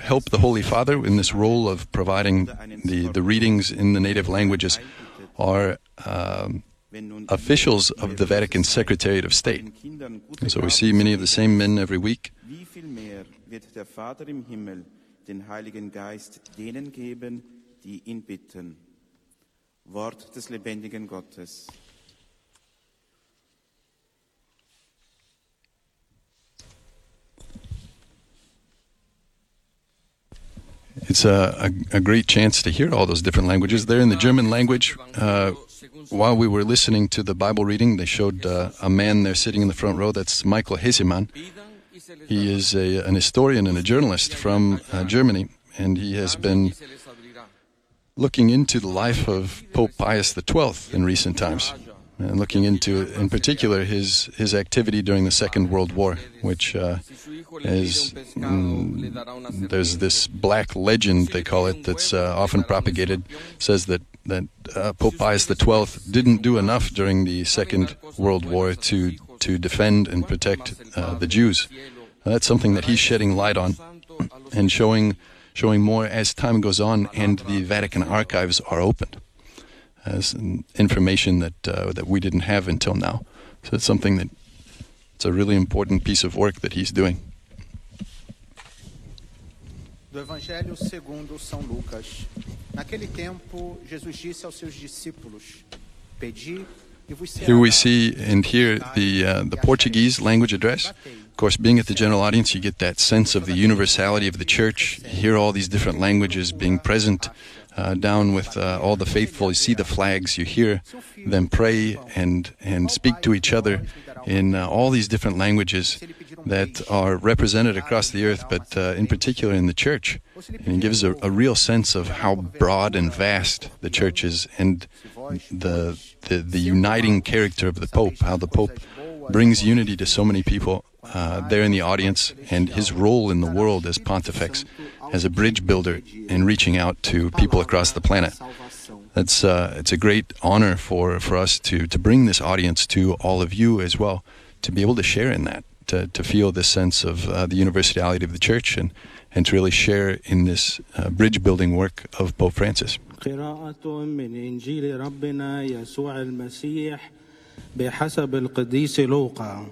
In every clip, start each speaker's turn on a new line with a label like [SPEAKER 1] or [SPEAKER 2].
[SPEAKER 1] help the Holy Father in this role of providing the readings in the native languages are officials of the Vatican Secretariat of State. And so we see many of the same men every week.
[SPEAKER 2] Wie viel mehr wird der Vater im Himmel den Heiligen Geist denen geben, die ihn bitten. Wort des lebendigen Gottes.
[SPEAKER 1] It's a great chance to hear all those different languages. There in the German language, while we were listening to the Bible reading, they showed a man there sitting in the front row. That's Michael Hesemann. He is an historian and a journalist from Germany, and he has been looking into the life of Pope Pius XII in recent times, and looking into, in particular, his activity during the Second World War, which is, there's this black legend, they call it, that's often propagated, says that Pope Pius XII didn't do enough during the Second World War to defend and protect the Jews. That's something that he's shedding light on and showing more as time goes on and the Vatican archives are opened as information that we didn't have until now. So it's something that it's a really important piece of work that he's doing.
[SPEAKER 3] Do Evangelho segundo São Lucas. Naquele tempo, Jesus disse aos seus discípulos: Pedi e vos será.
[SPEAKER 1] Here we see and hear the Portuguese language address. Of course, being at the general audience, you get that sense of the universality of the church. You hear all these different languages being present down with all the faithful. You see the flags. You hear them pray and speak to each other in all these different languages that are represented across the earth, but in particular in the church. And it gives a real sense of how broad and vast the church is, and the uniting character of the Pope, how the Pope brings unity to so many people there in the audience, and his role in the world as Pontifex, as a bridge builder in reaching out to people across the planet. It's a great honor for us to bring this audience to all of you as well, to be able to share in that, to feel this sense of the universality of the Church, and to really share in this bridge building work of Pope Francis.
[SPEAKER 4] قراءة من إنجيل ربنا يسوع المسيح بحسب القديس لوقا.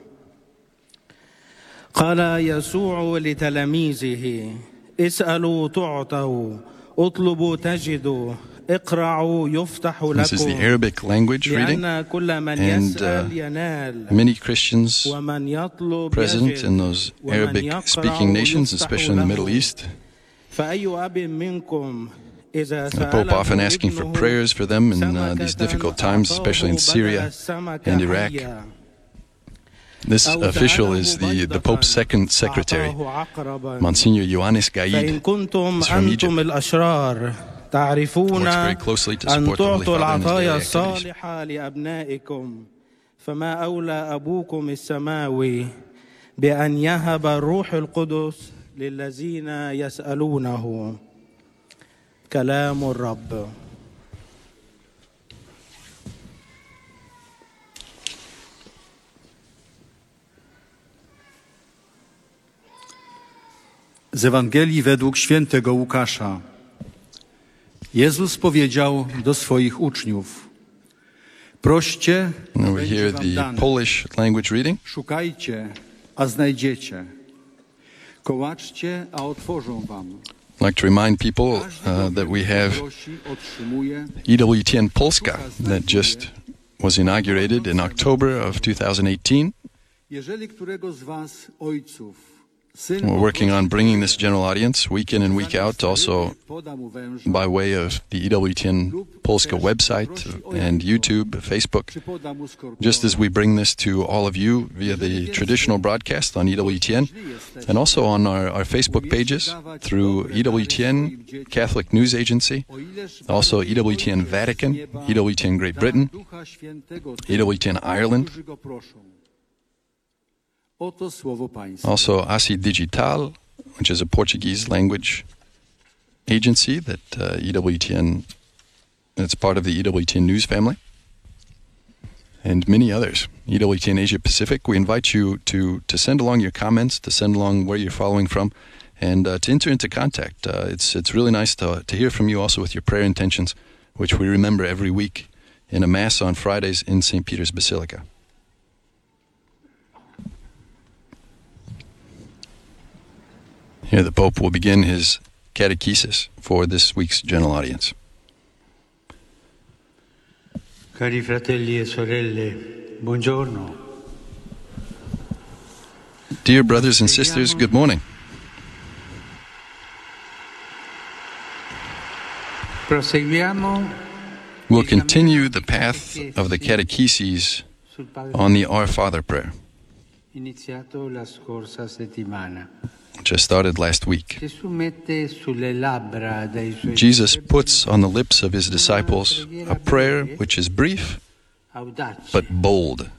[SPEAKER 4] قال يسوع لتلاميذه: اسألوا تعطوا، اطلبوا تجدوا، اقرعوا يفتح لكم.
[SPEAKER 1] This is the Arabic language reading, and many Christians present in those Arabic-speaking nations, especially in the Middle East. The Pope often asking for prayers for them in these difficult times, especially in Syria and Iraq. This official is the Pope's second secretary, Monsignor Ioannis Gaid. He's from Egypt. Works very closely to support the Holy Father in his daily activities.
[SPEAKER 4] فما أولى أبوكم السماوي بأن يهب الروح القدس للذين يسألونه. كلام الرب.
[SPEAKER 5] Z Ewangelii według świętego Łukasza. Jezus powiedział do swoich uczniów: proście,
[SPEAKER 1] Now we hear the Polish language reading.
[SPEAKER 5] Szukajcie, a znajdziecie. Kołaczcie, a otworzą wam.
[SPEAKER 1] I'd like to remind people that we have EWTN Polska that just was inaugurated in October of 2018.
[SPEAKER 5] Jeżeli którego z was ojców
[SPEAKER 1] We're working on bringing this general audience week in and week out, also by way of the EWTN Polska website and YouTube, Facebook, just as we bring this to all of you via the traditional broadcast on EWTN, and also on our Facebook pages through EWTN Catholic News Agency, also EWTN Vatican, EWTN Great Britain, EWTN Ireland, also ASI Digital, which is a Portuguese language agency that EWTN, it's part of the EWTN News family, and many others. EWTN Asia Pacific, we invite you to send along your comments, to send along where you're following from, and to enter into contact. It's really nice to hear from you also with your prayer intentions, which we remember every week in a Mass on Fridays in St. Peter's Basilica. Here the Pope will begin his catechesis for this week's general audience.
[SPEAKER 6] Cari fratelli e sorelle, buongiorno.
[SPEAKER 1] Dear brothers and sisters, good morning. We'll continue the path of the catecheses on the Our Father prayer, which I started last week. Jesus puts on the lips of his disciples a prayer which is brief but bold,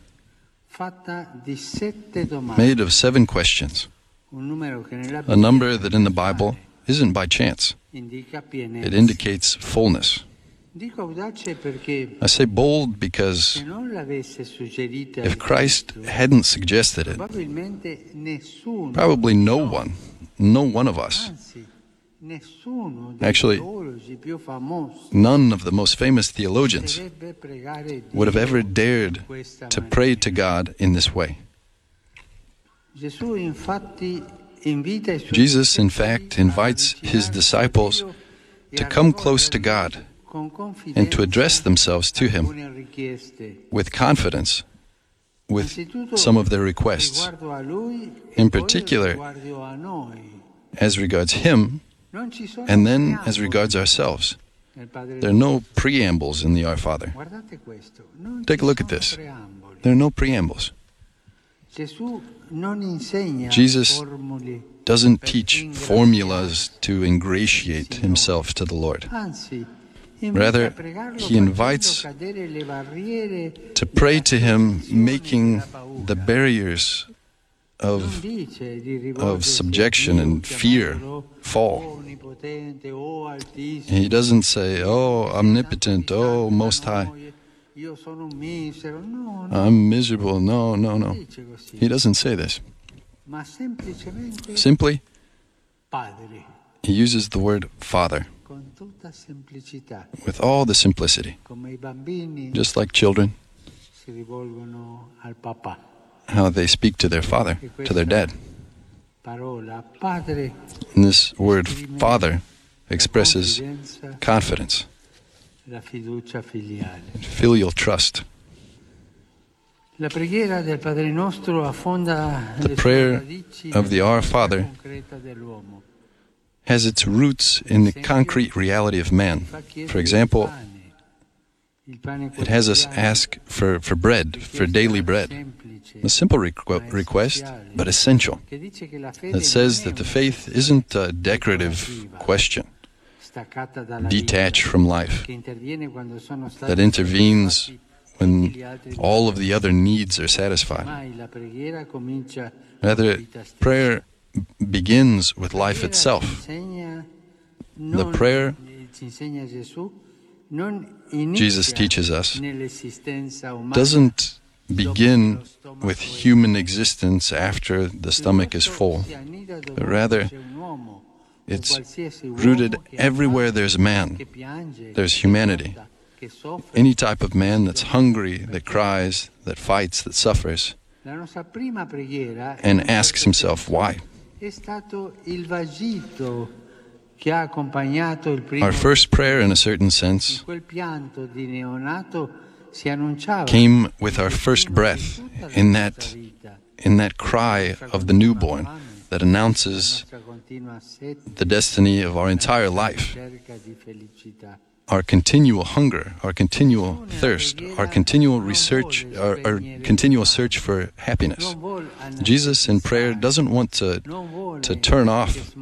[SPEAKER 1] made of 7 questions, a number that in the Bible isn't by chance. It indicates fullness. I say bold because if Christ hadn't suggested it, probably no one of us, actually none of the most famous theologians would have ever dared to pray to God in this way. Jesus, in fact, invites his disciples to come close to God and to address themselves to him with confidence with some of their requests. In particular, as regards him, and then as regards ourselves. There are no preambles in the Our Father. Take a look at this. There are no preambles. Jesus doesn't teach formulas to ingratiate himself to the Lord. Rather, he invites to pray to him, making the barriers of subjection and fear fall. He doesn't say, "Oh, omnipotent, oh, most high, I'm miserable." No. He doesn't say this. Simply, he uses the word Father with all the simplicity, just like children, how they speak to their father, to their dad. And this word Father expresses confidence, filial trust. The prayer of the Our Father has its roots in the concrete reality of man. For example, it has us ask for bread, for daily bread. A simple request, but essential. That says that the faith isn't a decorative question, detached from life, that intervenes when all of the other needs are satisfied. Rather, prayer begins with life itself. The prayer, Jesus teaches us, doesn't begin with human existence after the stomach is full, but rather it's rooted everywhere there's man, there's humanity. Any type of man that's hungry, that cries, that fights, that suffers, and asks himself why. Our first prayer, in a certain sense, came with our first breath, in that cry of the newborn that announces the destiny of our entire life. Our continual hunger, our continual thirst, our continual research, our continual search for happiness. Jesus in prayer doesn't want to turn off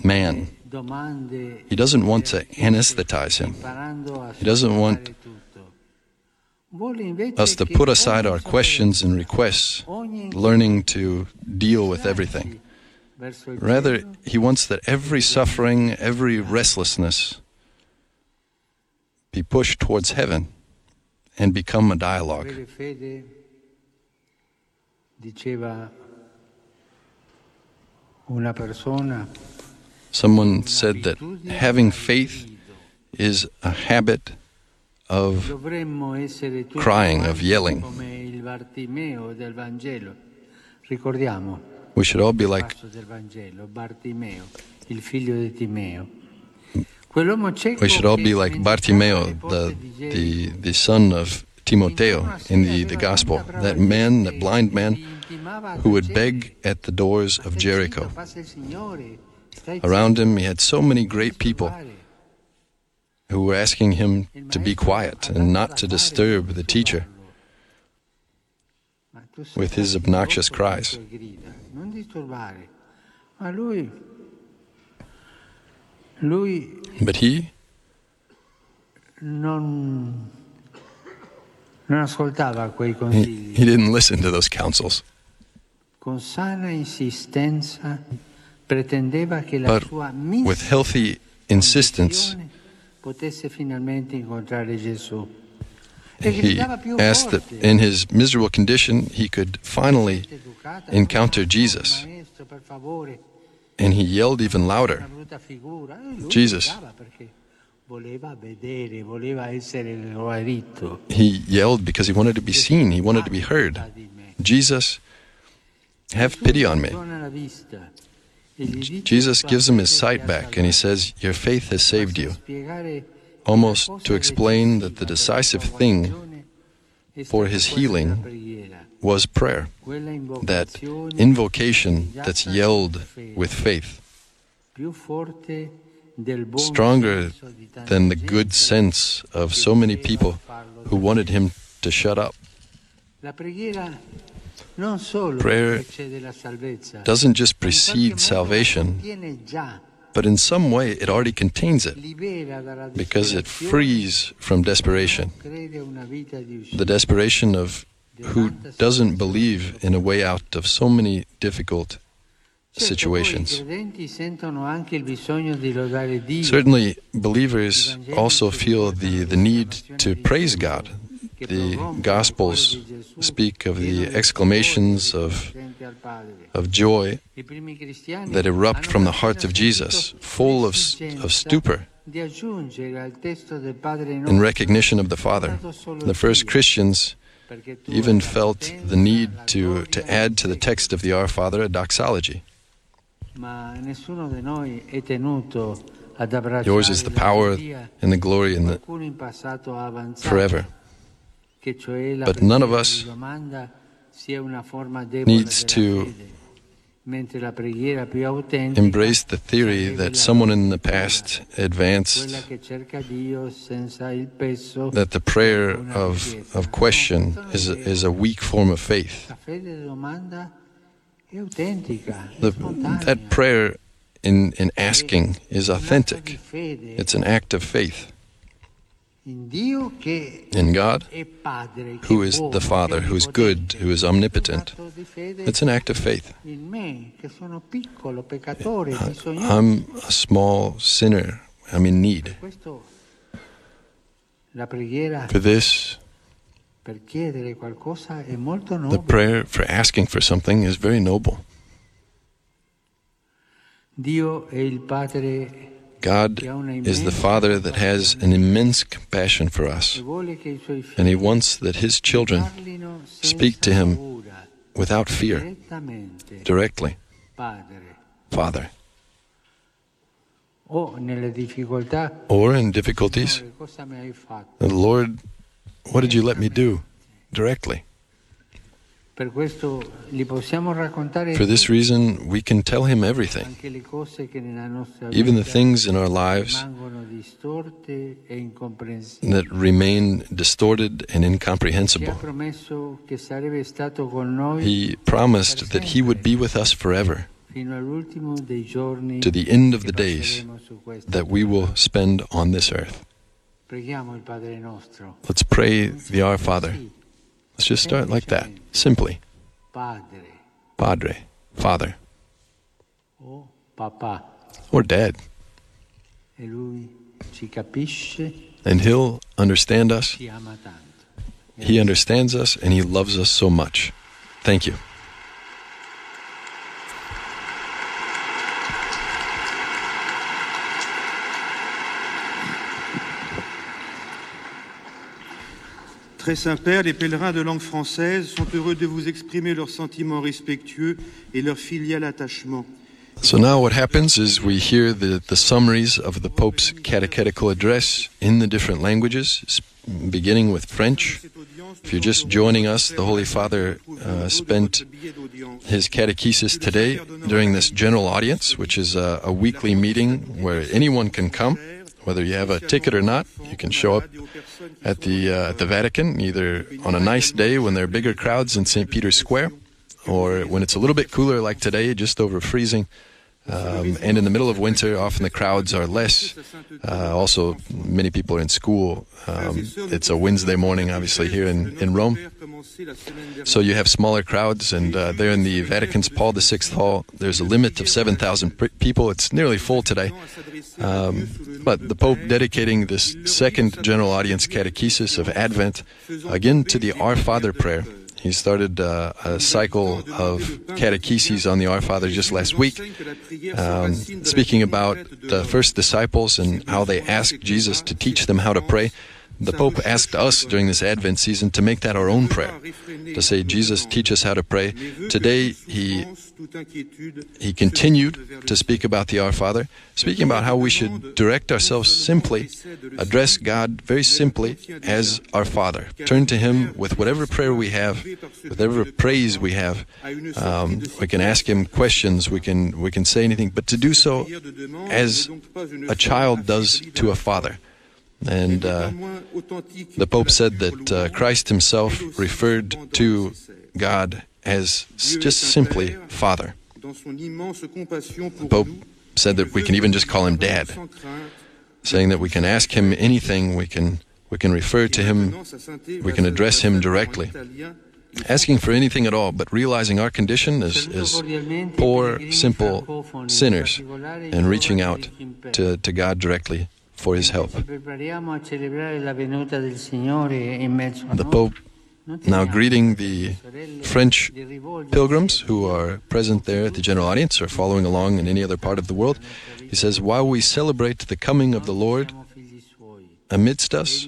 [SPEAKER 1] man. He doesn't want to anesthetize him. He doesn't want us to put aside our questions and requests, learning to deal with everything. Rather, he wants that every suffering, every restlessness be pushed towards heaven and become a dialogue.
[SPEAKER 6] una persona
[SPEAKER 1] Someone said that having faith is a habit of
[SPEAKER 6] dovremmo essere tutti
[SPEAKER 1] crying, of
[SPEAKER 6] quanti
[SPEAKER 1] yelling.
[SPEAKER 6] come il Bartimeo del Vangelo. Ricordiamo
[SPEAKER 1] We should all be
[SPEAKER 6] il
[SPEAKER 1] like
[SPEAKER 6] passo del Vangelo, Bartimeo, il figlio di Timeo. Quell'uomo cieco
[SPEAKER 1] we should all be
[SPEAKER 6] che
[SPEAKER 1] like
[SPEAKER 6] mendicava alle
[SPEAKER 1] Bartimeo,
[SPEAKER 6] porte di Gerico.
[SPEAKER 1] the son of Timoteo in the gospel. That man, that blind man, who would beg at the doors of Jericho. Around him, he had so many great people who were asking him to be quiet and not to disturb the teacher with his obnoxious cries.
[SPEAKER 6] Non disturbare. Ma lui
[SPEAKER 1] But he
[SPEAKER 6] non ascoltava quei consigli.
[SPEAKER 1] he didn't listen to those counsels.
[SPEAKER 6] Con sana insistenza pretendeva che la
[SPEAKER 1] But
[SPEAKER 6] sua
[SPEAKER 1] with healthy insistence,
[SPEAKER 6] condizione potesse finalmente incontrare Gesù. E
[SPEAKER 1] he
[SPEAKER 6] gridava più
[SPEAKER 1] asked that
[SPEAKER 6] forte.
[SPEAKER 1] in his miserable condition he could finally encounter Jesus.
[SPEAKER 6] Maestro, per favore,
[SPEAKER 1] And he yelled even
[SPEAKER 6] una
[SPEAKER 1] louder,
[SPEAKER 6] brutta figura. E lui
[SPEAKER 1] Jesus.
[SPEAKER 6] gridava perché voleva vedere, voleva essere guarito.
[SPEAKER 1] He yelled because he wanted to be seen, he wanted to be heard. Jesus, have pity on me.
[SPEAKER 6] Torna la vista e gli dice
[SPEAKER 1] Jesus
[SPEAKER 6] che
[SPEAKER 1] gives him his
[SPEAKER 6] sua
[SPEAKER 1] sight
[SPEAKER 6] fede
[SPEAKER 1] back and he says, your faith has saved you.
[SPEAKER 6] spiegare
[SPEAKER 1] Almost to explain that the decisive thing for his healing was prayer, that invocation that's yelled with faith, stronger than the good sense of so many people who wanted him to shut up. Prayer doesn't just precede salvation, but in some way it already contains it, because it frees from desperation, the desperation of who doesn't believe in a way out of so many difficult situations. Certainly, believers also feel the need to praise God. The Gospels speak of the exclamations of joy that erupt from the heart of Jesus, full of stupor in recognition of the Father. The first Christians even felt the need to add to the text of the Our Father a doxology. Yours is the power and the glory and the forever. But none of us needs to embrace the theory that someone in the past advanced, that the prayer of question is a weak form of faith. That prayer in asking is authentic. It's an act of faith. In God, who is the Father, who is good, who is omnipotent. It's an act of faith. I'm a small sinner. I'm in need. For this, the prayer for asking for something is very noble. God is the Father that has an immense compassion for us, and He wants that His children speak to Him without fear, directly. Father. Or in difficulties, Lord, what did you let me do? Directly. For this reason, we can tell Him everything, even the things in our lives that remain distorted and incomprehensible. He promised that He would be with us forever, to the end of the days that we will spend on this earth. Let's pray the Our Father. Let's just start like that, simply. Padre, Father, or Dad. And He'll understand us. He understands us and He loves us so much. Thank you.
[SPEAKER 7] Très Saint-Père, les pèlerins de langue française sont heureux de vous exprimer leurs sentiments respectueux et leur filial attachement.
[SPEAKER 1] So now what happens is we hear the summaries of the Pope's catechetical address in the different languages, beginning with French. If you're just joining us, the Holy Father spent his catechesis today during this general audience, which is a weekly meeting where anyone can come. Whether you have a ticket or not, you can show up at the Vatican, either on a nice day when there are bigger crowds in St. Peter's Square, or when it's a little bit cooler like today, just over freezing. And in the middle of winter, often the crowds are less. Also, many people are in school. It's a Wednesday morning, obviously, here in Rome. So you have smaller crowds, and there in the Vatican's Paul VI Hall, there's a limit of 7,000 people. It's nearly full today. But the Pope dedicating this second general audience catechesis of Advent, again, to the Our Father prayer. He started a cycle of catecheses on the Our Father just last week, speaking about the first disciples and how they asked Jesus to teach them how to pray. The Pope asked us during this Advent season to make that our own prayer, to say, Jesus, teach us how to pray. Today, he continued to speak about the Our Father, speaking about how we should direct ourselves simply, address God very simply as our Father. Turn to Him with whatever prayer we have, with whatever praise we have. We can ask Him questions, we can say anything, but to do so as a child does to a father. And the Pope said that Christ Himself referred to God as just simply Father. The Pope said that we can even just call Him Dad, saying that we can ask Him anything, we can refer to Him, we can address Him directly, asking for anything at all, but realizing our condition as poor, simple sinners, and reaching out to God directly for His help. The Pope now greeting the French pilgrims who are present there at the general audience or following along in any other part of the world. He says, while we celebrate the coming of the Lord amidst us,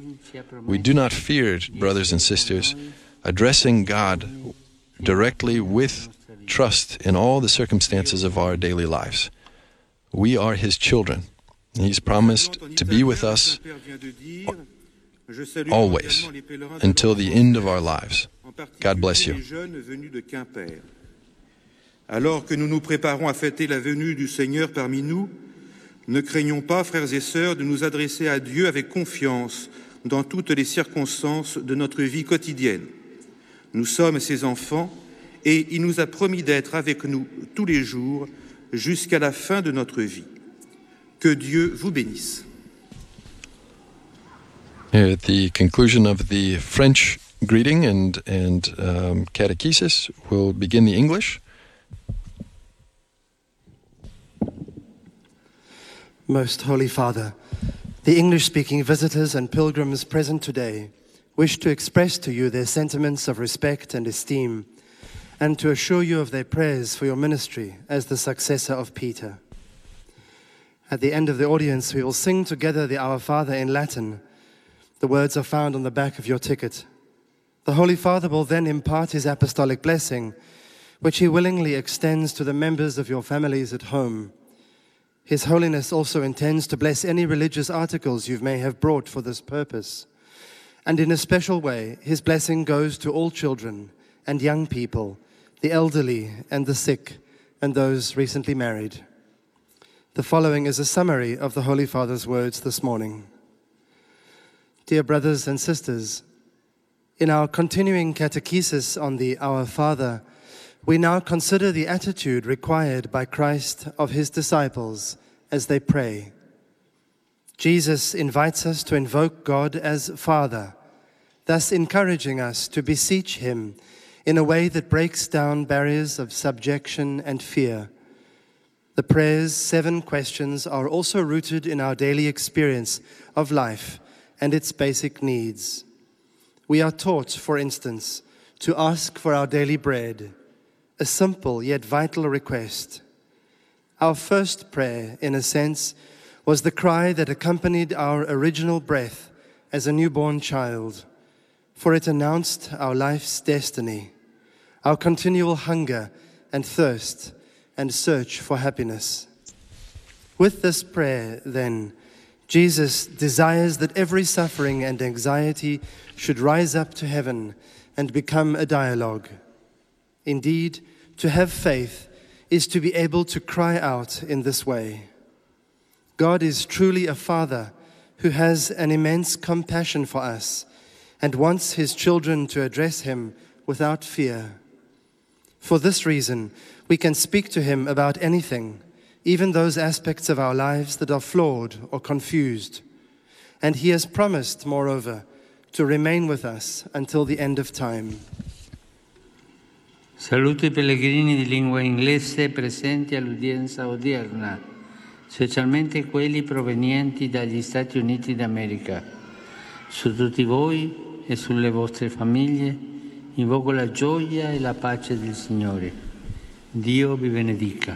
[SPEAKER 1] we do not fear, brothers and sisters, addressing God directly with trust in all the circumstances of our daily lives. We are His children. He's promised to be with us always, until the end of our lives. God bless you.
[SPEAKER 7] Alors que nous nous préparons à fêter la venue du Seigneur parmi nous, ne craignons pas, frères et sœurs, de nous adresser à Dieu avec confiance dans toutes les circonstances de notre vie quotidienne. Nous sommes ses enfants et il nous a promis d'être avec nous tous les jours jusqu'à la fin de notre vie. Que Dieu vous bénisse.
[SPEAKER 1] Here at the conclusion of the French greeting and catechesis, we'll begin the English.
[SPEAKER 8] Most Holy Father, the English-speaking visitors and pilgrims present today wish to express to you their sentiments of respect and esteem, and to assure you of their prayers for your ministry as the successor of Peter. At the end of the audience, we will sing together the Our Father in Latin. The words are found on the back of your ticket. The Holy Father will then impart his apostolic blessing, which he willingly extends to the members of your families at home. His Holiness also intends to bless any religious articles you may have brought for this purpose. And in a special way, his blessing goes to all children and young people, the elderly and the sick, and those recently married. The following is a summary of the Holy Father's words this morning. Dear brothers and sisters, in our continuing catechesis on the Our Father, we now consider the attitude required by Christ of his disciples as they pray. Jesus invites us to invoke God as Father, thus encouraging us to beseech him in a way that breaks down barriers of subjection and fear. The prayer's 7 questions are also rooted in our daily experience of life and its basic needs. We are taught, for instance, to ask for our daily bread, a simple yet vital request. Our first prayer, in a sense, was the cry that accompanied our original breath as a newborn child. for it announced our life's destiny, our continual hunger and thirst and search for happiness. With this prayer, then, Jesus desires that every suffering and anxiety should rise up to heaven and become a dialogue. Indeed, to have faith is to be able to cry out in this way. God is truly a Father who has an immense compassion for us and wants his children to address him without fear. For this reason, we can speak to him about anything, even those aspects of our lives that are flawed or confused. And he has promised, moreover, to remain with us until the end of time.
[SPEAKER 6] Saluto I pellegrini di lingua inglese presenti all'udienza odierna, specialmente quelli provenienti dagli Stati Uniti d'America. Su tutti voi e sulle vostre famiglie invoco la gioia e la pace del Signore. Dio vi benedica.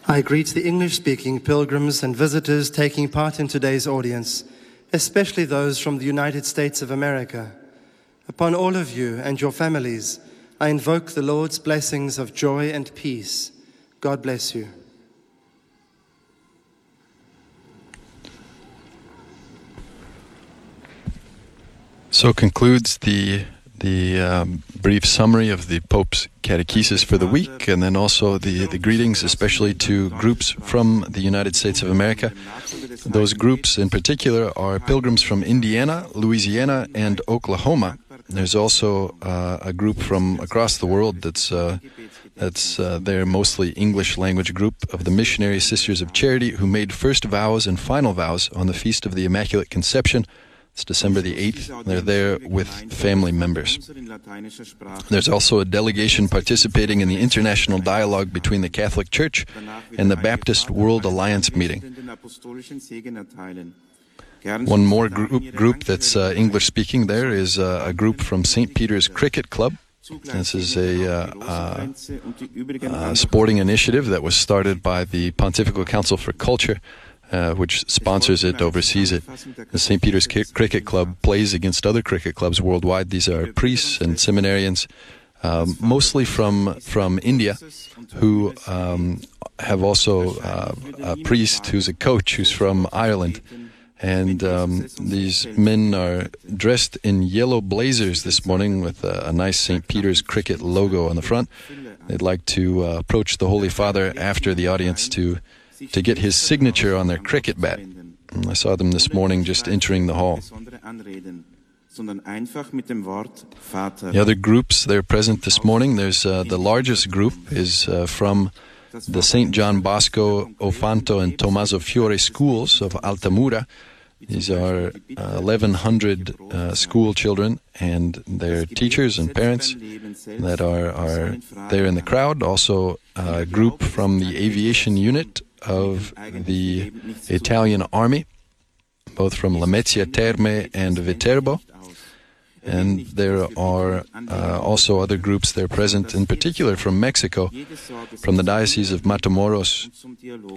[SPEAKER 8] I greet the English-speaking pilgrims and visitors taking part in today's audience, especially those from the United States of America. Upon all of you and your families, I invoke the Lord's blessings of joy and peace. God bless you.
[SPEAKER 1] So concludes the brief summary of the Pope's catechesis for the week, and then also the greetings, especially to groups from the United States of America. Those groups in particular are pilgrims from Indiana, Louisiana, and Oklahoma. There's also a group from across the world that's their mostly English language group of the Missionary Sisters of Charity, who made first vows and final vows on the Feast of the Immaculate Conception. It's December the 8th. They're there with family members. There's also a delegation participating in the international dialogue between the Catholic Church and the Baptist World Alliance meeting. One more group that's English-speaking there is a group from St. Peter's Cricket Club. This is a sporting initiative that was started by the Pontifical Council for Culture, which sponsors it, oversees it. The St. Peter's Cricket Club plays against other cricket clubs worldwide. These are priests and seminarians, mostly from India, who have also a priest who's a coach who's from Ireland. And these men are dressed in yellow blazers this morning with a nice St. Peter's Cricket logo on the front. They'd like to approach the Holy Father after the audience to get his signature on their cricket bat. I saw them this morning just entering the hall. The other groups that are present this morning, there's the largest group is from the St. John Bosco, Ofanto, and Tommaso Fiore schools of Altamura. These are 1,100 school children and their teachers and parents that are there in the crowd. Also a group from the aviation unit of the Italian Army, both from Lamezia Terme and Viterbo. And there are also other groups that are present, in particular from Mexico, from the Diocese of Matamoros,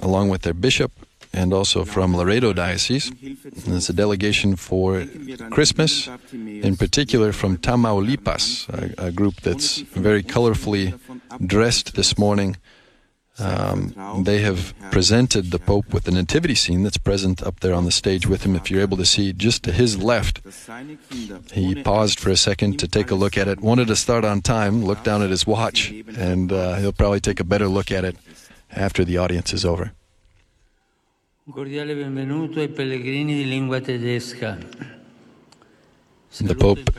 [SPEAKER 1] along with their bishop, and also from Laredo Diocese. And there's a delegation for Christmas, in particular from Tamaulipas, a group that's very colorfully dressed this morning. They have presented the Pope with the nativity scene that's present up there on the stage with him. If you're able to see just to his left, he paused for a second to take a look at it, wanted to start on time, looked down at his watch, and he'll probably take a better look at it after the audience is over.
[SPEAKER 6] Cordiale benvenuto ai pellegrini di lingua tedesca.
[SPEAKER 1] The Pope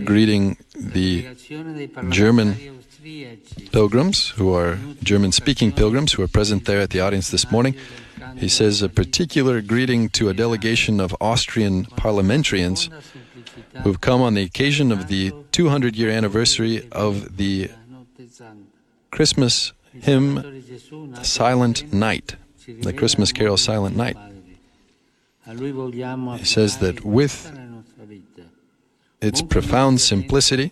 [SPEAKER 1] greeting the German pilgrims, who are German-speaking pilgrims, who are present there at the audience this morning. He says a particular greeting to a delegation of Austrian parliamentarians who've come on the occasion of the 200-year anniversary of the Christmas hymn Silent Night, the Christmas carol Silent Night. He says that with its profound simplicity,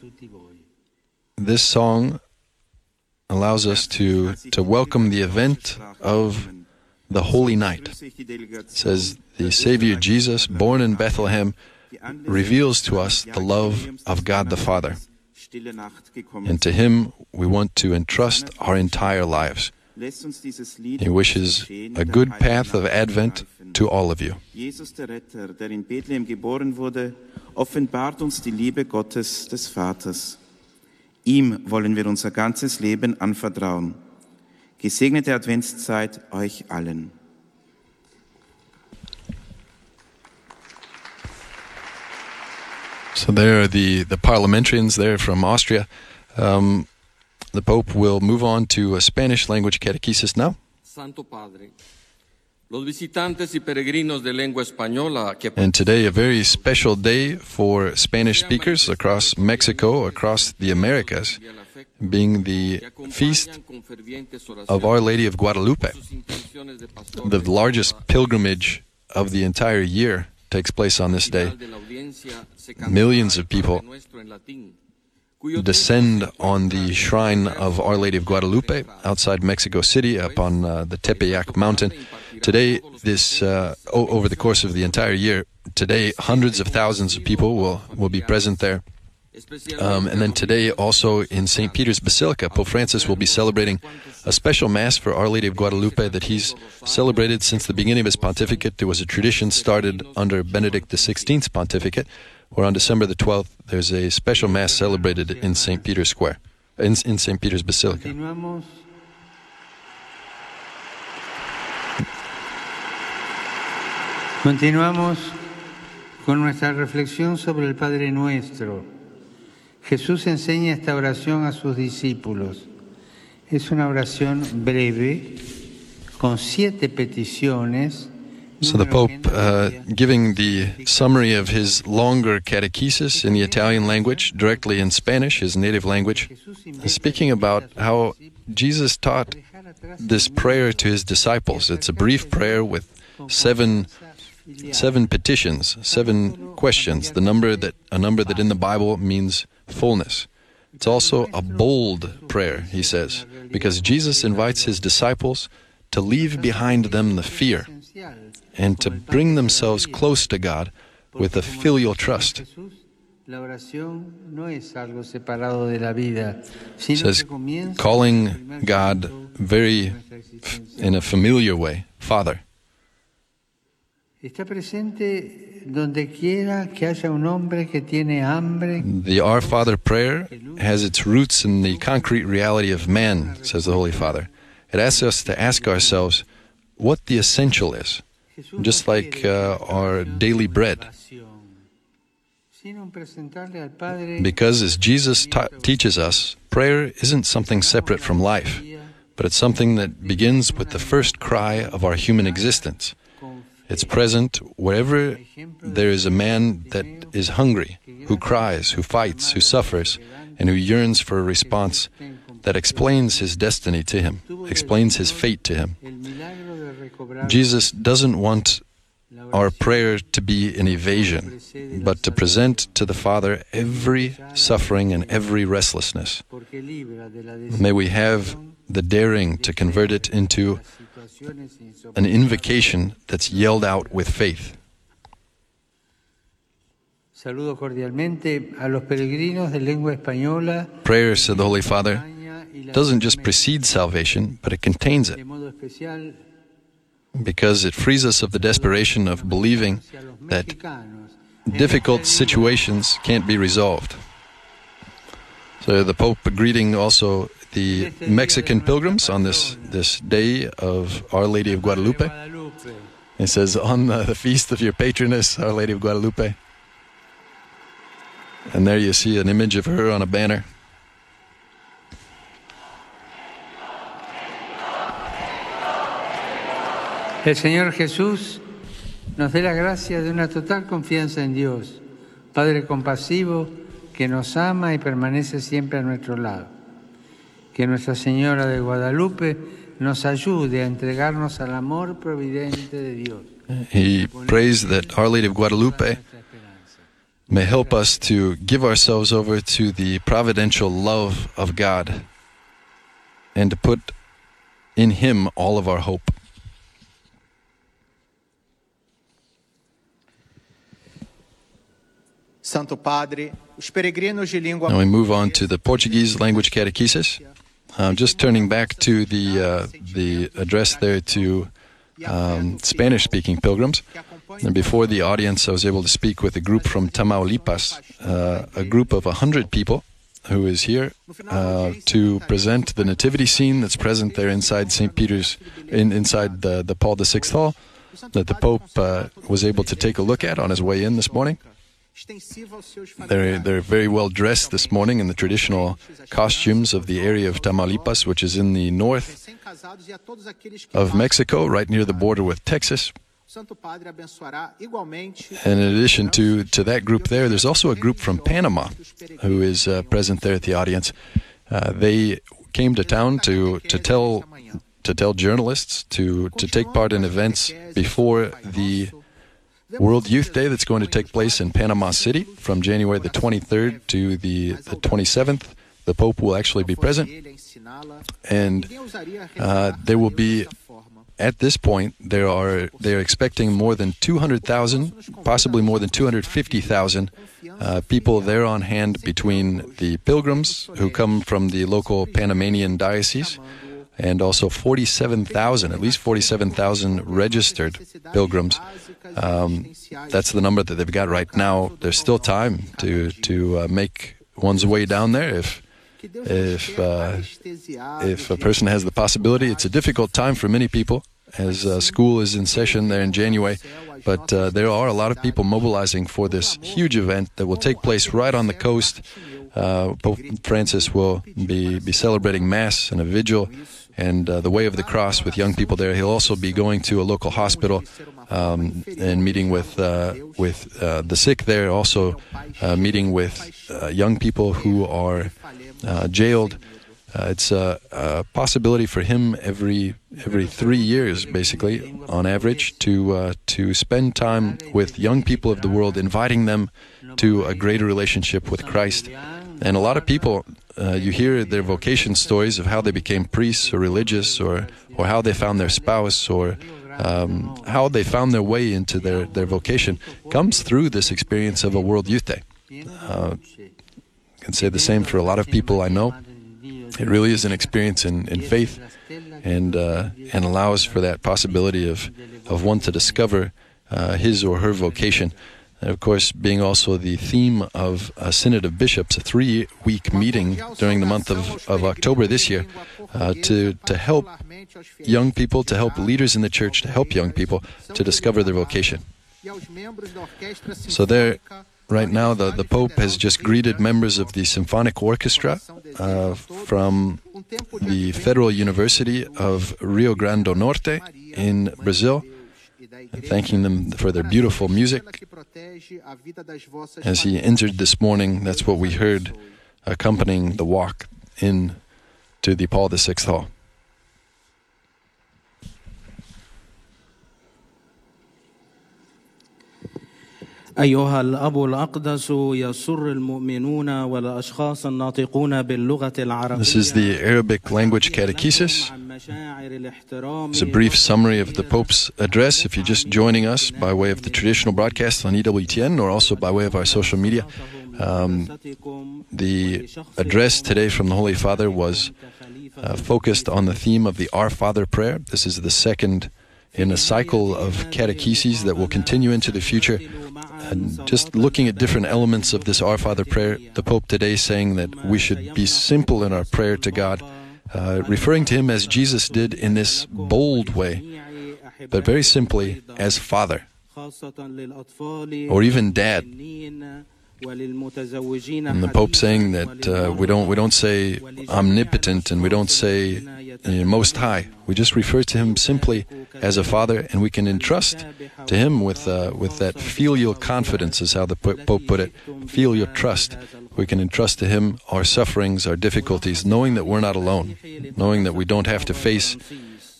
[SPEAKER 1] this song allows us to welcome the event of the Holy Night. It says, the Savior Jesus, born in Bethlehem, reveals to us the love of God the Father. And to Him we want to entrust our entire lives. He wishes a good path of Advent to all of you.
[SPEAKER 2] Jesus, der Retter, der in Bethlehem geboren wurde, offenbart uns die Liebe Gottes des Vaters. Ihm wollen wir unser ganzes Leben anvertrauen. Gesegnete Adventszeit euch allen.
[SPEAKER 1] So there are the parliamentarians there from Austria. The Pope will move on to a Spanish language catechesis now.
[SPEAKER 9] Santo Padre, los visitantes y peregrinos de lengua española que
[SPEAKER 1] And today, a very special day for Spanish speakers across Mexico, across the Americas, being the feast of Our Lady of Guadalupe. The largest pilgrimage of the entire year takes place on this day. Millions of people descend on the shrine of Our Lady of Guadalupe outside Mexico City up on the Tepeyac mountain. Today, over the course of the entire year, today hundreds of thousands of people will be present there. And then today also in St. Peter's Basilica, Pope Francis will be celebrating a special Mass for Our Lady of Guadalupe that he's celebrated since the beginning of his pontificate. There was a tradition started under Benedict XVI's pontificate, where on December the 12th there's a special Mass celebrated in St. Peter's Square, in St. Peter's Basilica.
[SPEAKER 6] Continuamos con nuestra reflexión sobre el Padre Nuestro. Jesús enseña esta oración a sus discípulos. Es una oración breve, con 7 peticiones.
[SPEAKER 1] So the Pope, giving the summary of his longer catechesis in the Italian language, directly in Spanish, his native language, is speaking about how Jesus taught this prayer to his disciples. It's a brief prayer with 7 petitions, 7 questions, a number that in the Bible means fullness. It's also a bold prayer, he says, because Jesus invites his disciples to leave behind them the fear and to bring themselves close to God with a filial trust. He says, calling God in a familiar way, Father. The Our Father prayer has its roots in the concrete reality of man, says the Holy Father. It asks us to ask ourselves what the essential is, just like our daily bread. Because as Jesus teaches us, prayer isn't something separate from life, but it's something that begins with the first cry of our human existence. It's present wherever there is a man that is hungry, who cries, who fights, who suffers, and who yearns for a response that explains his destiny to him, explains his fate to him. Jesus doesn't want our prayer to be an evasion, but to present to the Father every suffering and every restlessness. May we have the daring to convert it into an invocation that's yelled out with faith. Prayer, said the Holy Father, doesn't just precede salvation, but it contains it, because it frees us of the desperation of believing that difficult situations can't be resolved. So the Pope greeting also the Mexican pilgrims on this day of Our Lady of Guadalupe. It says, on the feast of your patroness, Our Lady of Guadalupe. And there you see an image of her on a banner.
[SPEAKER 6] El Señor Jesús nos dé la gracia de una total confianza en Dios, Padre compasivo, que nos ama y permanece siempre a nuestro lado. Que Nuestra Señora de Guadalupe nos ayude a entregarnos al amor providente de Dios.
[SPEAKER 1] He prays that Our Lady of Guadalupe may help us to give ourselves over to the providential love of God and to put in Him all of our hope.
[SPEAKER 3] Santo Padre, os peregrinos de língua
[SPEAKER 1] Now we move on to the Portuguese language catechesis. Just turning back to the address there to Spanish-speaking pilgrims. And before the audience, I was able to speak with a group from Tamaulipas, a group of 100 people who is here to present the nativity scene that's present there inside St. Peter's, inside the Paul VI Hall, that the Pope was able to take a look at on his way in this morning. They're very well dressed this morning in the traditional costumes of the area of Tamaulipas, which is in the north of Mexico, right near the border with Texas. And in addition to that group there's also a group from Panama who is present there at the audience. They came to town to tell journalists to take part in events before the World Youth Day that's going to take place in Panama City from January the 23rd to the 27th. The Pope will actually be present, and there will be, at this point, they're expecting more than 200,000, possibly more than 250,000 people there on hand between the pilgrims who come from the local Panamanian diocese, and also at least 47,000 registered pilgrims. That's the number that they've got right now. There's still time to make one's way down there if a person has the possibility. It's a difficult time for many people as school is in session there in January, but there are a lot of people mobilizing for this huge event that will take place right on the coast. Pope Francis will be celebrating Mass and a vigil and the Way of the Cross with young people there. He'll also be going to a local hospital and meeting with the sick there, also meeting with young people who are jailed. It's a possibility for him every 3 years, basically, on average, to spend time with young people of the world, inviting them to a greater relationship with Christ. And a lot of people, you hear their vocation stories of how they became priests or religious, or how they found their spouse, or how they found their way into their vocation, comes through this experience of a World Youth Day. I can say the same for a lot of people I know. It really is an experience in faith, and allows for that possibility of one to discover his or her vocation. And of course, being also the theme of a Synod of Bishops, a 3-week meeting during the month of October this year, to help young people, to help leaders in the church, to help young people to discover their vocation. So there, right now, the Pope has just greeted members of the Symphonic Orchestra from the Federal University of Rio Grande do Norte in Brazil, thanking them for their beautiful music. As he entered this morning, that's what we heard accompanying the walk in to the Paul VI Hall.
[SPEAKER 4] أيها الأب الأقدس يسر المؤمنون والأشخاص الناطقون باللغة العربية.
[SPEAKER 1] This is the Arabic language catechesis. It's a brief summary of the Pope's address. If you're just joining us by way of the traditional broadcast on EWTN or also by way of our social media, the address today from the Holy Father was focused on the theme of the Our Father prayer. This is the second in a cycle of catecheses that will continue into the future. And just looking at different elements of this Our Father prayer, the Pope today saying that we should be simple in our prayer to God, referring to Him as Jesus did in this bold way, but very simply as Father, or even Dad. And the Pope saying that we don't say omnipotent and we don't say Most High. We just refer to Him simply as a Father, and we can entrust to Him with that filial confidence, is how the Pope put it, filial trust. We can entrust to Him our sufferings, our difficulties, knowing that we're not alone, knowing that we don't have to face,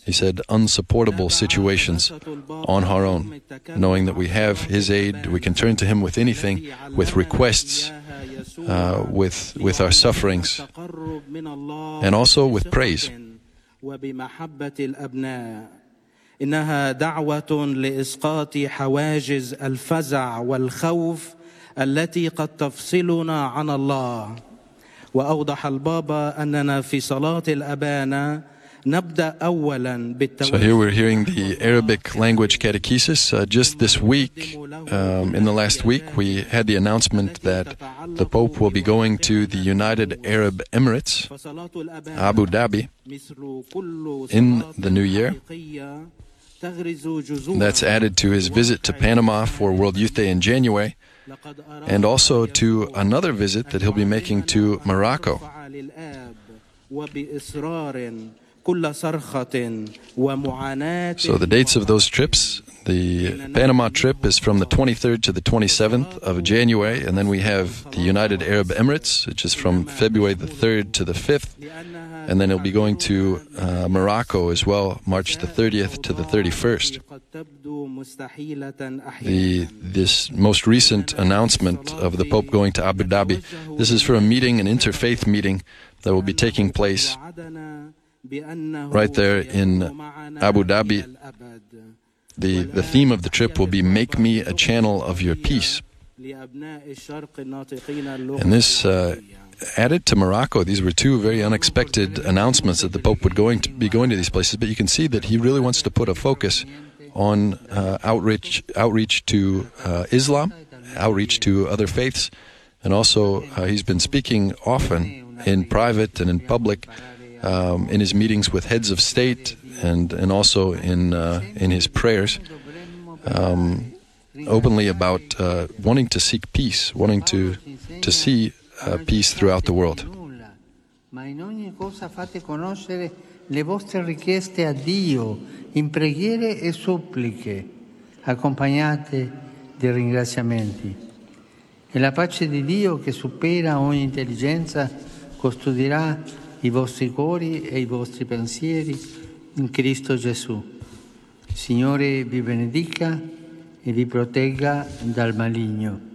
[SPEAKER 1] he said, unsupportable situations on our own, knowing that we have His aid. We can turn to Him with anything, with requests, with our sufferings, and also with praise.
[SPEAKER 4] إنها دعوة لإسقاط حواجز الفزع والخوف التي قد تفصلنا عن الله. وأوضح البابا أننا في صلاة الأبانة نبدأ أولا بالتوسل.
[SPEAKER 1] So here we're hearing the Arabic language catechesis. Just this week, in the last week, we had the announcement that the Pope will be going to the United Arab Emirates, Abu Dhabi, in the new year. That's added to his visit to Panama for World Youth Day in January, and also to another visit that he'll be making to Morocco. So the dates of those trips, the Panama trip is from the 23rd to the 27th of January, and then we have the United Arab Emirates, which is from February the 3rd to the 5th, and then he'll be going to Morocco as well, March the 30th to the 31st. This most recent announcement of the Pope going to Abu Dhabi, this is for a meeting, an interfaith meeting that will be taking place right there in Abu Dhabi. The theme of the trip will be "Make me a channel of your peace." And this added to Morocco. These were two very unexpected announcements that the Pope would be going to these places, but you can see that he really wants to put a focus on outreach to Islam, outreach to other faiths, and also he's been speaking often in private and in public in his meetings with heads of state and also in his prayers, openly about wanting to seek peace, wanting to see peace throughout the world.
[SPEAKER 6] Ma in ogni cosa fate conoscere le vostre richieste a Dio in preghiere e suppliche, accompagnate di ringraziamenti. E la pace di Dio, che supera ogni intelligenza, custodirà i vostri cuori e i vostri pensieri in Cristo Gesù. Il Signore vi benedica e vi protegga dal maligno.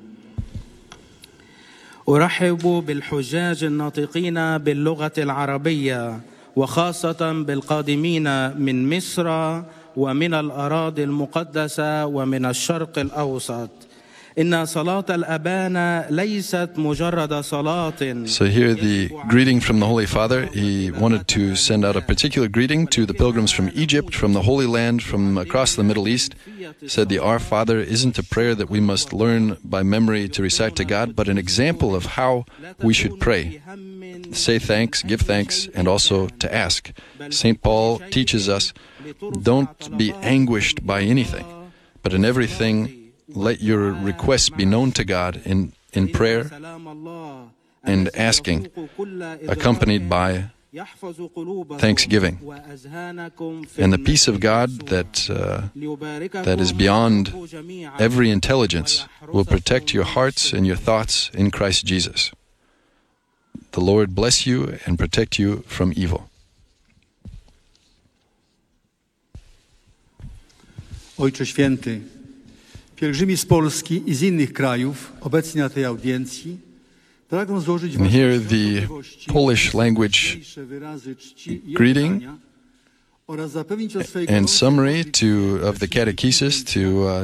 [SPEAKER 4] أرحب بالحجاج الناطقين باللغة العربية وخاصة بالقادمين من مصر ومن الأراضي المقدسة ومن الشرق الأوسط. إن صلاة الأبانة ليست مجرد صلاة.
[SPEAKER 1] So here the greeting from the Holy Father. He wanted to send out a particular greeting to the pilgrims from Egypt, from the Holy Land, from across the Middle East. He said the Our Father isn't a prayer that we must learn by memory to recite to God, but an example of how we should pray. Say thanks, give thanks, and also to ask. St. Paul teaches us, don't be anguished by anything, but in everything let your requests be known to God in prayer and asking, accompanied by thanksgiving. And the peace of God that is beyond every intelligence will protect your hearts and your thoughts in Christ Jesus. The Lord bless you and protect you from evil.
[SPEAKER 5] Ojcze Święty, pielgrzymi z Polski i z innych krajów obecni na tej audiencji pragną złożyć
[SPEAKER 1] And here the Polish language greeting and summary of the catechesis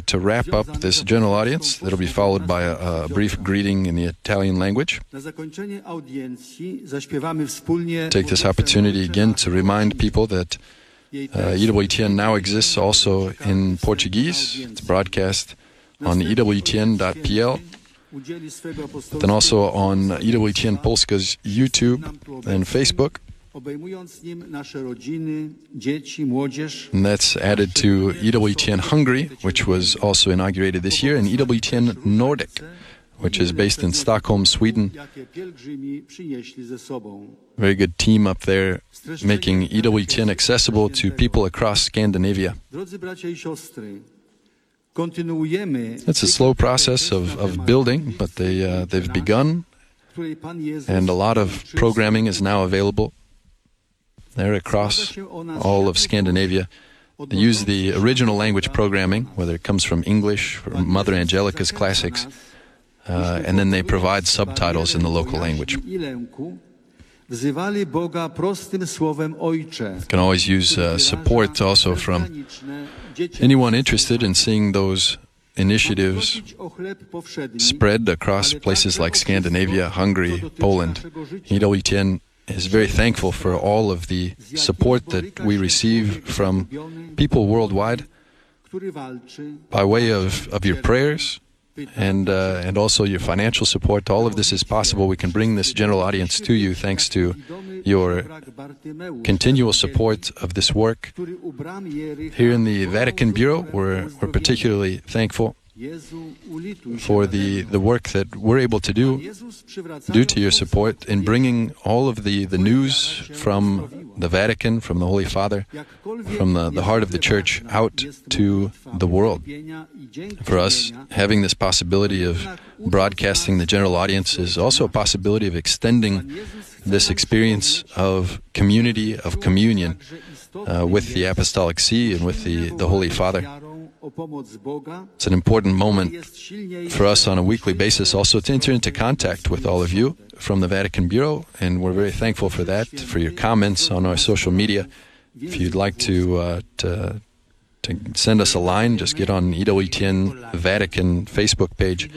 [SPEAKER 1] to wrap up this general audience. That'll be followed by a brief greeting in the Italian language. Take this opportunity again to remind people that EWTN now exists also in Portuguese. It's broadcast on EWTN.pl, then also on EWTN Polska's YouTube and Facebook. And that's added to EWTN Hungary, which was also inaugurated this year, and EWTN Nordic, which is based in Stockholm, Sweden. Very good team up there, making EWTN accessible to people across Scandinavia. It's a slow process of building, but they've begun, and a lot of programming is now available there across all of Scandinavia. They use the original language programming, whether it comes from English, from Mother Angelica's classics, and then they provide subtitles in the local language. You can always use support also from anyone interested in seeing those initiatives spread across places like Scandinavia, Hungary, Poland. EWTN is very thankful for all of the support that we receive from people worldwide by way of your prayers and also your financial support. All of this is possible. We can bring this general audience to you thanks to your continual support of this work. Here in the Vatican Bureau, we're particularly thankful for the work that we're able to do due to your support in bringing all of the news from the Vatican, from the Holy Father, from the heart of the Church out to the world. For us, having this possibility of broadcasting the general audience is also a possibility of extending this experience of community, of communion with the Apostolic See and with the Holy Father. It's an important moment for us on a weekly basis also to enter into contact with all of you from the Vatican Bureau, and we're very thankful for that, for your comments on our social media. If you'd like to send us a line, just get on EWTN Vatican Facebook page,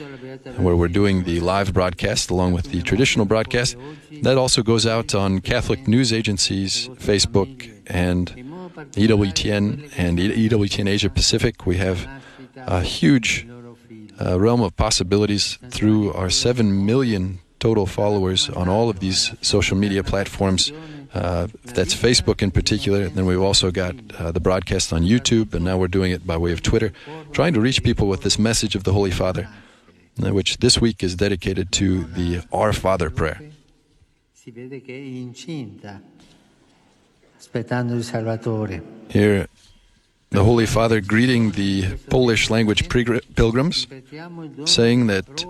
[SPEAKER 1] where we're doing the live broadcast along with the traditional broadcast. That also goes out on Catholic News Agency's Facebook and EWTN and EWTN Asia Pacific. We have a huge realm of possibilities through our 7 million total followers on all of these social media platforms. That's Facebook in particular. And then we've also got the broadcast on YouTube, and now we're doing it by way of Twitter, trying to reach people with this message of the Holy Father, which this week is dedicated to the Our Father prayer. Here, the Holy Father greeting the Polish language pilgrims, saying that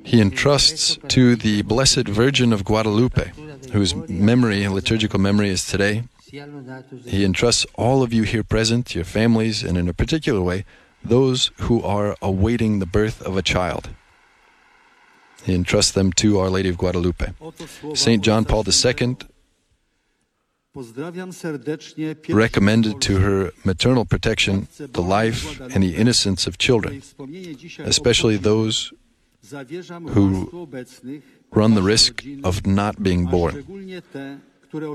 [SPEAKER 1] he entrusts to the Blessed Virgin of Guadalupe, whose liturgical memory is today. He entrusts all of you here present, your families, and in a particular way, those who are awaiting the birth of a child. He entrusts them to Our Lady of Guadalupe. St. John Paul II recommended to her maternal protection the life and the innocence of children, especially those who run the risk of not being born.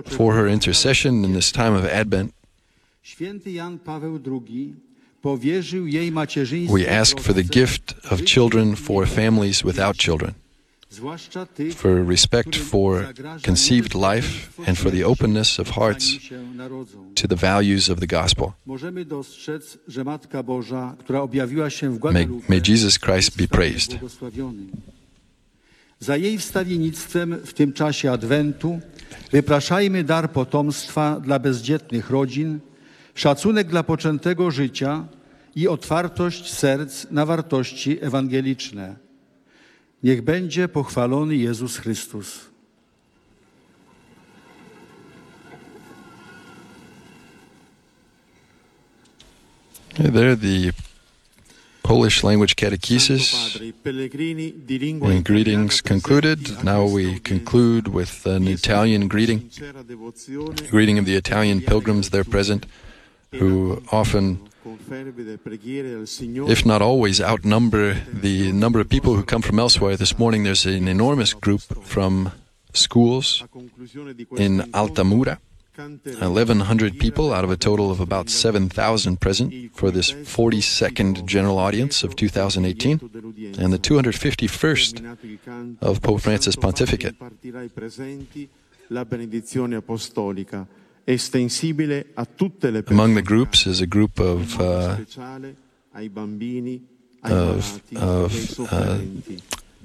[SPEAKER 1] For her intercession in this time of Advent, we ask for the gift of children for families without children, for respect for conceived life, and for the openness of hearts to the values of the gospel. May Jesus Christ be praised.
[SPEAKER 5] Za jej wstawiennictwem w tym czasie Adwentu wypraszajmy dar potomstwa dla bezdzietnych rodzin, szacunek dla poczętego życia i otwartość serc na wartości ewangeliczne. Niech będzie pochwalony Jezus Chrystus.
[SPEAKER 1] There the Polish language catechesis and greetings concluded. Now we conclude with an Italian greeting of the Italian pilgrims there present, who often, if not always, outnumber the number of people who come from elsewhere. This morning there's an enormous group from schools in Altamura, 1,100 people out of a total of about 7,000 present for this 42nd general audience of 2018 and the 251st of Pope Francis' pontificate. Among the groups is a group of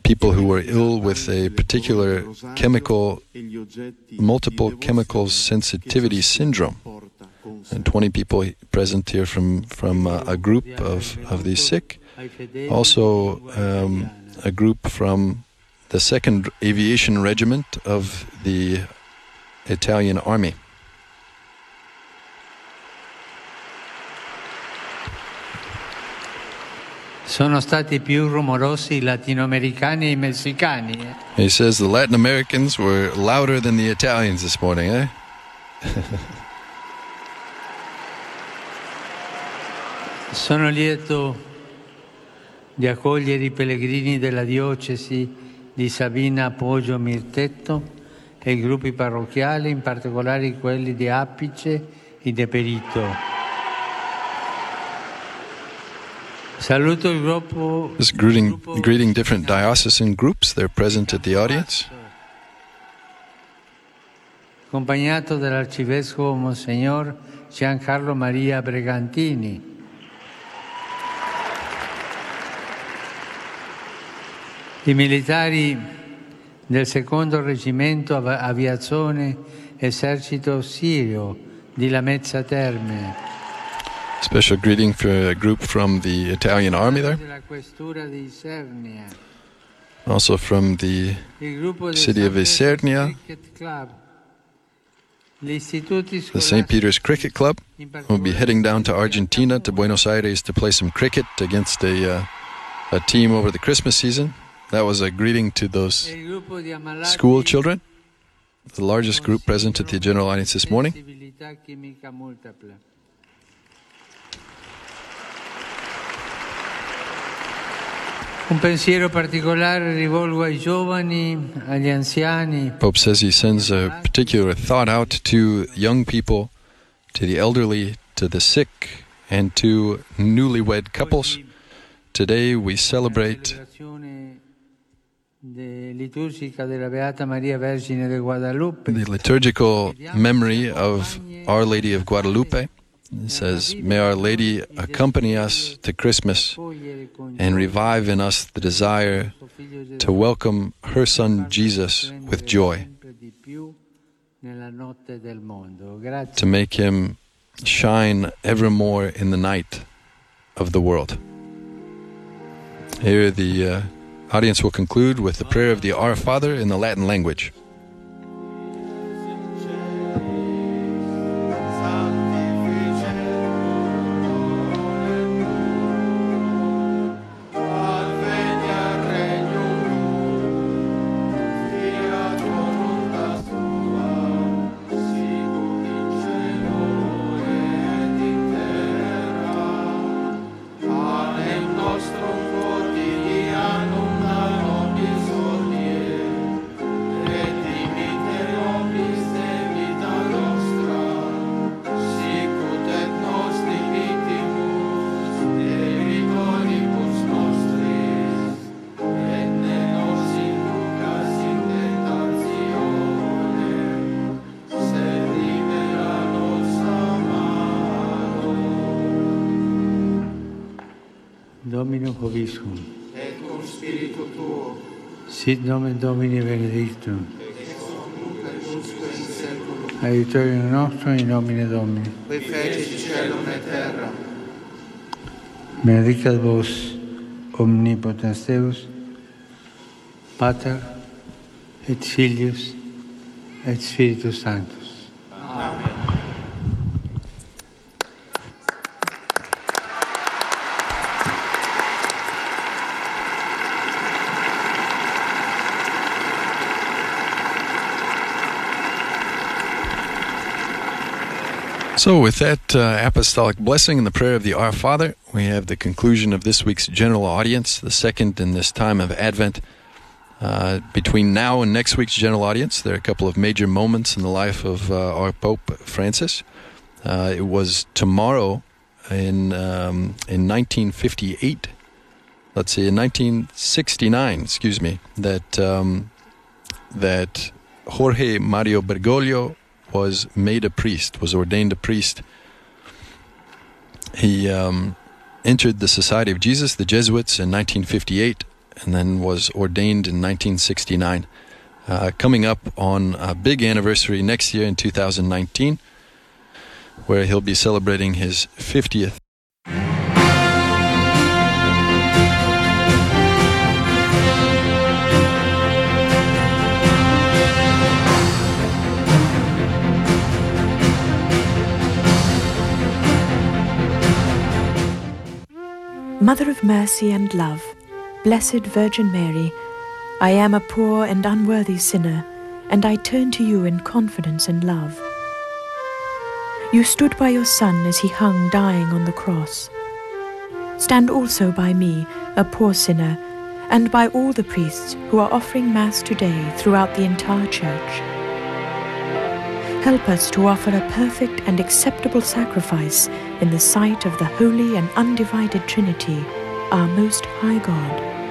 [SPEAKER 1] people who were ill with a particular multiple chemical sensitivity syndrome. And 20 people present here from a group of these sick. Also a group from the 2nd Aviation Regiment of the Italian Army.
[SPEAKER 6] Sono stati più rumorosi i latinoamericani e i messicani.
[SPEAKER 1] He says the Latin Americans were louder than the Italians this morning, eh?
[SPEAKER 6] Sono lieto di accogliere i pellegrini della diocesi di Sabina, Poggio, Mirteto e i gruppi parrocchiali, in particolare quelli di Apice e De Perito. Saluto il gruppo.
[SPEAKER 1] Just greeting different diocesan groups. They're present at the audience.
[SPEAKER 6] Accompagnato dall'arcivescovo Monsignor Giancarlo Maria Bregantini. I militari del secondo reggimento aviazione esercito sirio di Lamezia Terme.
[SPEAKER 1] Special greeting for a group from the Italian army there. Also from the city of Isernia. The St. Peter's Cricket Club will be heading down to Argentina, to Buenos Aires, to play some cricket against a team over the Christmas season. That was a greeting to those school children, the largest group present at the general audience this morning.
[SPEAKER 6] Un pensiero particolare rivolgo ai giovani, agli anziani.
[SPEAKER 1] Pope says he sends a particular thought out to young people, to the elderly, to the sick, and to newlywed couples. Today we celebrate the liturgical memory of Our Lady of Guadalupe. It says, may Our Lady accompany us to Christmas and revive in us the desire to welcome her Son Jesus with joy, to make him shine evermore in the night of the world. Here the audience will conclude with the prayer of the Our Father in the Latin language.
[SPEAKER 6] Domino Hoviscum.
[SPEAKER 3] Et cum spiritu tuo.
[SPEAKER 6] Sit nomen Domini benedictum.
[SPEAKER 3] Ex hoc nunc et usque in saeculum.
[SPEAKER 6] Aiutorium nostrum in nomine Domini.
[SPEAKER 3] Qui feci caelum et terra.
[SPEAKER 6] Benedicat vos omnipotens Deus, Pater et Filius et Spiritus Sanctus.
[SPEAKER 3] Amen.
[SPEAKER 1] So with that apostolic blessing and the prayer of the Our Father, we have the conclusion of this week's general audience, the second in this time of Advent. Between now and next week's general audience, there are a couple of major moments in the life of our Pope Francis. It was tomorrow in 1958, let's see, in 1969, that Jorge Mario Bergoglio was made a priest, was ordained a priest. He entered the Society of Jesus, the Jesuits, in 1958, and then was ordained in 1969. Coming up on a big anniversary next year in 2019, where he'll be celebrating his 50th.
[SPEAKER 10] Mother of mercy and love, Blessed Virgin Mary, I am a poor and unworthy sinner, and I turn to you in confidence and love. You stood by your Son as he hung dying on the cross. stand also by me, a poor sinner, and by all the priests who are offering Mass today throughout the entire Church. Help us to offer a perfect and acceptable sacrifice in the sight of the Holy and Undivided Trinity, our Most High God.